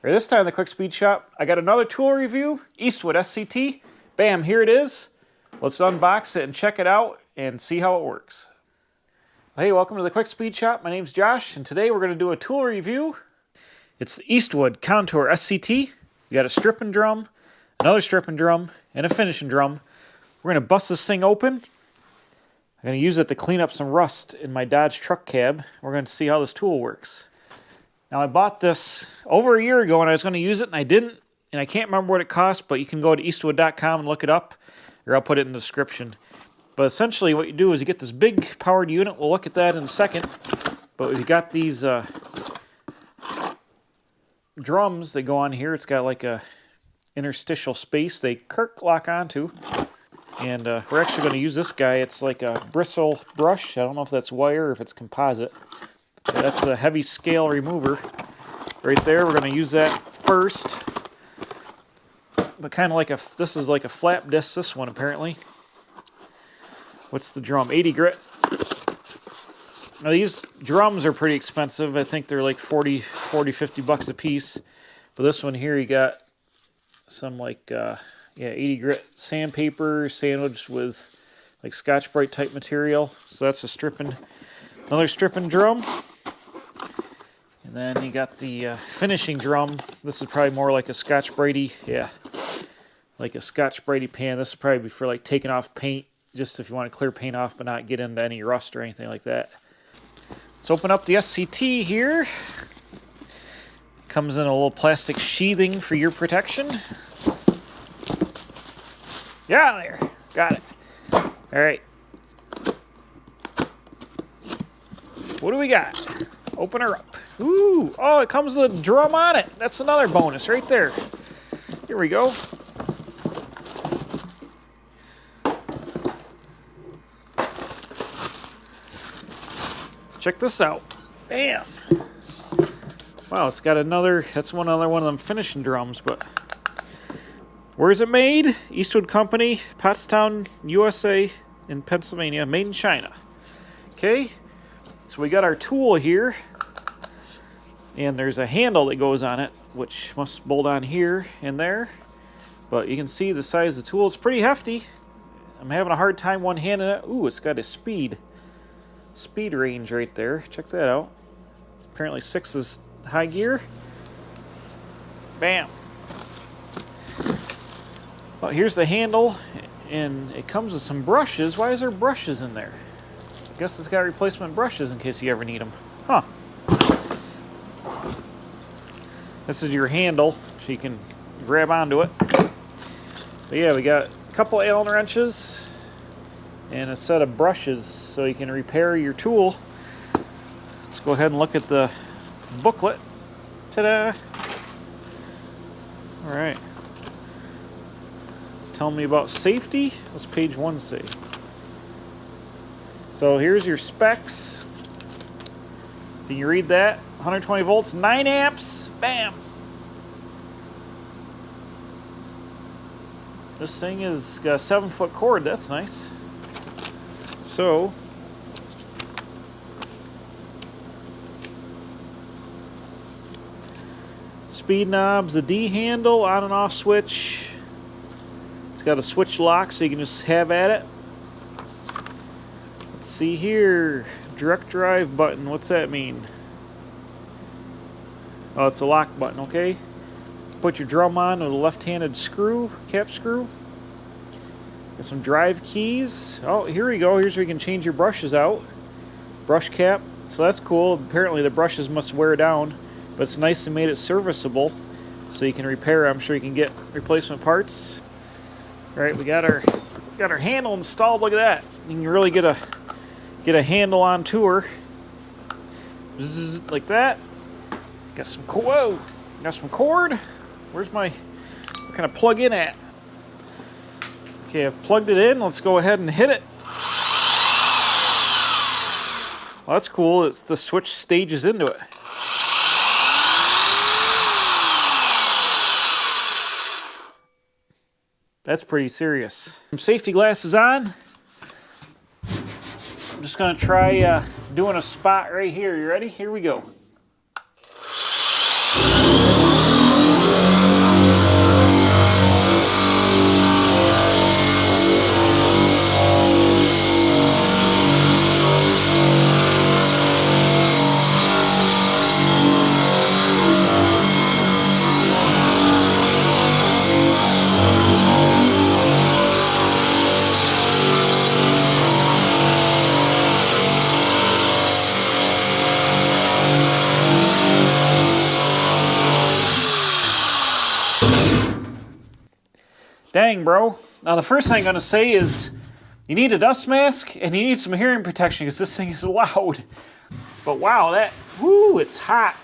Right, this time in the Quick Speed Shop, I got another tool review, Eastwood SCT. Bam, here it is. Let's unbox it and check it out and see how it works. Hey, welcome to the Quick Speed Shop. My name's Josh, and today we're going to do a tool review. It's the Eastwood Contour SCT. You got a stripping drum, another stripping drum, and a finishing drum. We're going to bust this thing open. I'm going to use it to clean up some rust in my Dodge truck cab. We're going to see how this tool works. Now, I bought this over a year ago and I was going to use it and I didn't. And I can't remember what it cost, but you can go to eastwood.com and look it up, or I'll put it in the description. But essentially what you do is you get this big powered unit. We'll look at that in a second. But we've got these drums that go on here. It's got like a interstitial space they lock onto. And we're actually going to use this guy. It's like a bristle brush. I don't know if that's wire or if it's composite. But that's a heavy scale remover right there. We're going to use that first. But kind of like this is like a flap disc, this one apparently. What's the drum? 80 grit. Now these drums are pretty expensive. I think they're like 40, 50 bucks a piece. But this one here, you got some like, 80 grit sandpaper sandwiched with like Scotch-Brite type material. So that's another stripping drum. And then you got the finishing drum. This is probably more like a Scotch-Brite, like a Scotch-Brite pan. This is probably for like taking off paint, just if you want to clear paint off but not get into any rust or anything like that. Let's open up the SCT here. Comes in a little plastic sheathing for your protection. Yeah, there. Got it. All right. What do we got? Open her up. Ooh. Oh, it comes with a drum on it. That's another bonus right there. Here we go. Check this out. Bam. Wow, it's got that's another one of them finishing drums, but where is it made? Eastwood Company, Pottstown, USA, in Pennsylvania, made in China. Okay, so we got our tool here, and there's a handle that goes on it, which must bolt on here and there. But you can see the size of the tool. It's pretty hefty. I'm having a hard time one-handing it. Ooh, it's got a speed range right there. Check that out. Apparently 6 is high gear. Bam. Well, here's the handle, and it comes with some brushes. Why is there brushes in there? I guess it's got replacement brushes in case you ever need them. Huh. This is your handle, so you can grab onto it. But yeah, we got a couple Allen wrenches and a set of brushes so you can repair your tool. Let's go ahead and look at the booklet. Ta-da! All right. It's telling me about safety. What's page 1 say? So here's your specs. Can you read that? 120 volts, 9 amps. Bam! This thing has got a 7-foot cord. That's nice. So speed knobs, a D handle, on and off switch. It's got a switch lock so you can just have at it. Let's see here. Direct drive button. What's that mean? Oh, it's a lock button, okay. Put your drum on with a left-handed screw, cap screw. Got some drive keys. Oh, here we go. Here's where you can change your brushes out. Brush cap. So that's cool. Apparently the brushes must wear down, but it's nice and made it serviceable so you can repair. I'm sure you can get replacement parts. All right, we got our handle installed. Look at that. You can really get a handle on tour. Zzz, like that. Got some cord. Where's what can I plug in at? Okay, I've plugged it in. Let's go ahead and hit it. Well, that's cool. It's the switch stages into it. That's pretty serious. Some safety glasses on. I'm just going to try doing a spot right here. You ready? Here we go. Dang, bro. Now, the first thing I'm going to say is you need a dust mask and you need some hearing protection because this thing is loud. But wow, it's hot.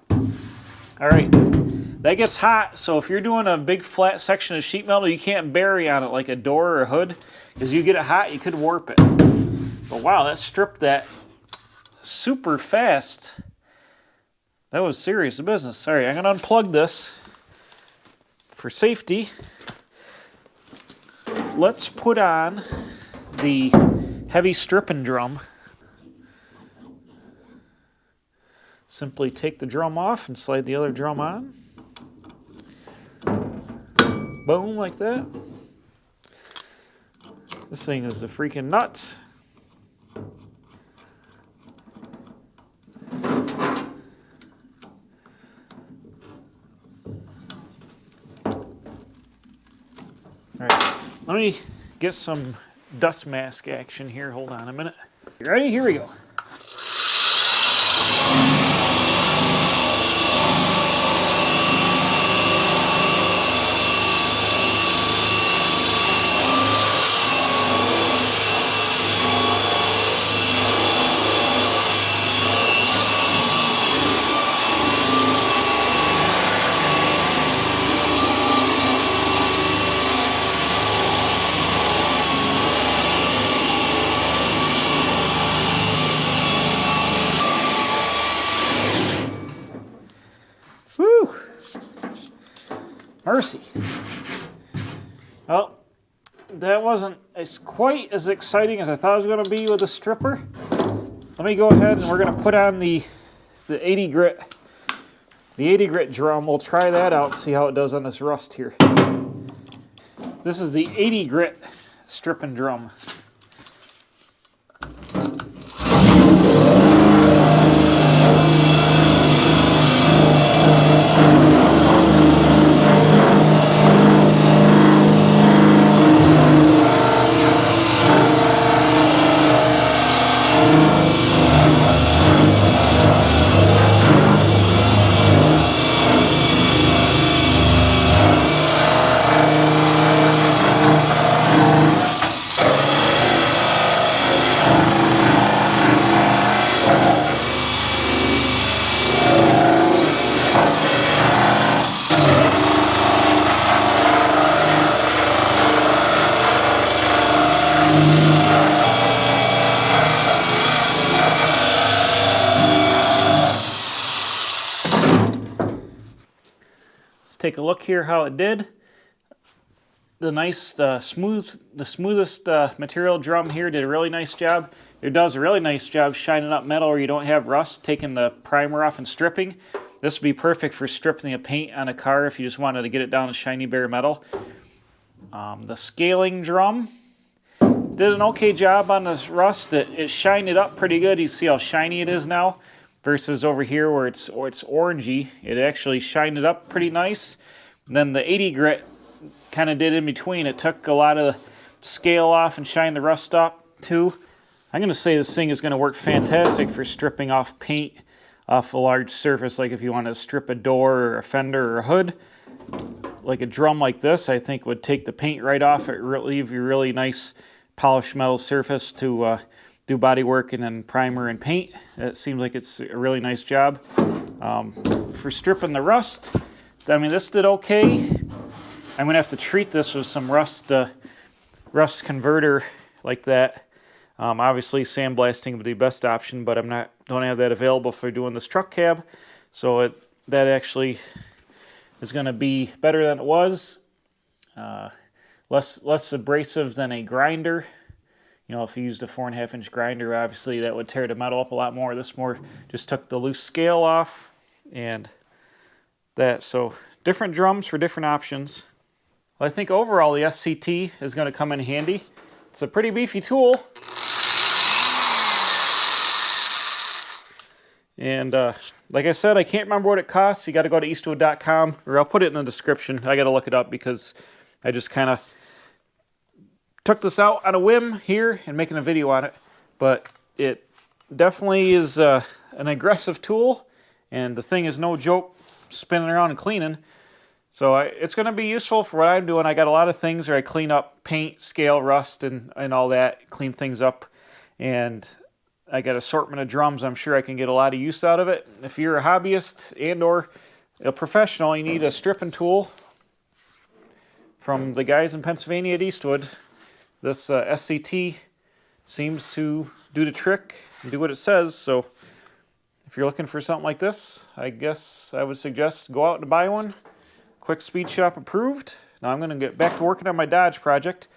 All right, that gets hot. So if you're doing a big flat section of sheet metal, you can't bury on it like a door or a hood because you get it hot, you could warp it. But wow, that stripped that super fast. That was serious business. All right, I'm going to unplug this for safety. Let's put on the heavy stripping drum. Simply take the drum off and slide the other drum on. Boom, like that. This thing is the freaking nuts. All right, let me get some dust mask action here. Hold on a minute. You ready? Here we go. Whew! Mercy. Well, that wasn't quite as exciting as I thought it was going to be with the stripper. Let me go ahead and we're going to put on the 80 grit. The 80 grit drum. We'll try that out, see how it does on this rust here. This is the 80 grit stripping drum. Let's take a look here how it did. The smoothest material drum here did a really nice job. It does a really nice job shining up metal where you don't have rust, taking the primer off and stripping. This would be perfect for stripping the paint on a car if you just wanted to get it down to shiny bare metal. The scaling drum did an okay job on this rust. It shined it up pretty good. You see how shiny it is now versus over here where it's orangey. It actually shined it up pretty nice. And then the 80 grit kind of did in between. It took a lot of the scale off and shined the rust up too. I'm going to say this thing is going to work fantastic for stripping off paint off a large surface, like if you want to strip a door or a fender or a hood. Like a drum like this, I think would take the paint right off. It leave you a really nice polished metal surface to do body work and then primer and paint. It seems like it's a really nice job. For stripping the rust, I mean, this did okay. I'm gonna have to treat this with some rust converter like that. Obviously, sandblasting would be the best option, but don't have that available for doing this truck cab. So that actually is going to be better than it was. Less abrasive than a grinder. You know, if you used a 4.5 inch grinder, obviously that would tear the metal up a lot more. This more just took the loose scale off and that. So different drums for different options. Well, I think overall the SCT is going to come in handy. It's a pretty beefy tool. And like I said, I can't remember what it costs. You got to go to Eastwood.com, or I'll put it in the description. I got to look it up because I just kind of took this out on a whim here and making a video on it. But it definitely is an aggressive tool, and the thing is no joke spinning around and cleaning. So it's going to be useful for what I'm doing. I got a lot of things where I clean up paint, scale, rust, and all that, clean things up. And I got an assortment of drums. I'm sure I can get a lot of use out of it. If you're a hobbyist and or a professional, you need a stripping tool from the guys in Pennsylvania at Eastwood. This SCT seems to do the trick and do what it says. So if you're looking for something like this, I guess I would suggest go out and buy one. Quick Speed Shop approved. Now I'm going to get back to working on my Dodge project.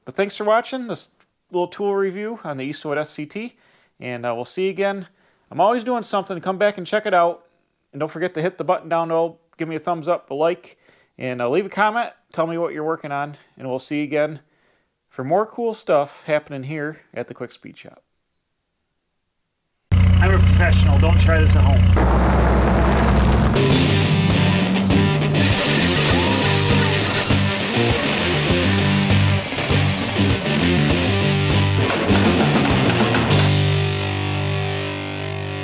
But thanks for watching this little tool review on the Eastwood SCT. And we'll see you again. I'm always doing something. Come back and check it out. And don't forget to hit the button down below. Give me a thumbs up, a like, and leave a comment. Tell me what you're working on. And we'll see you again for more cool stuff happening here at the Quick Speed Shop. I'm a professional. Don't try this at home.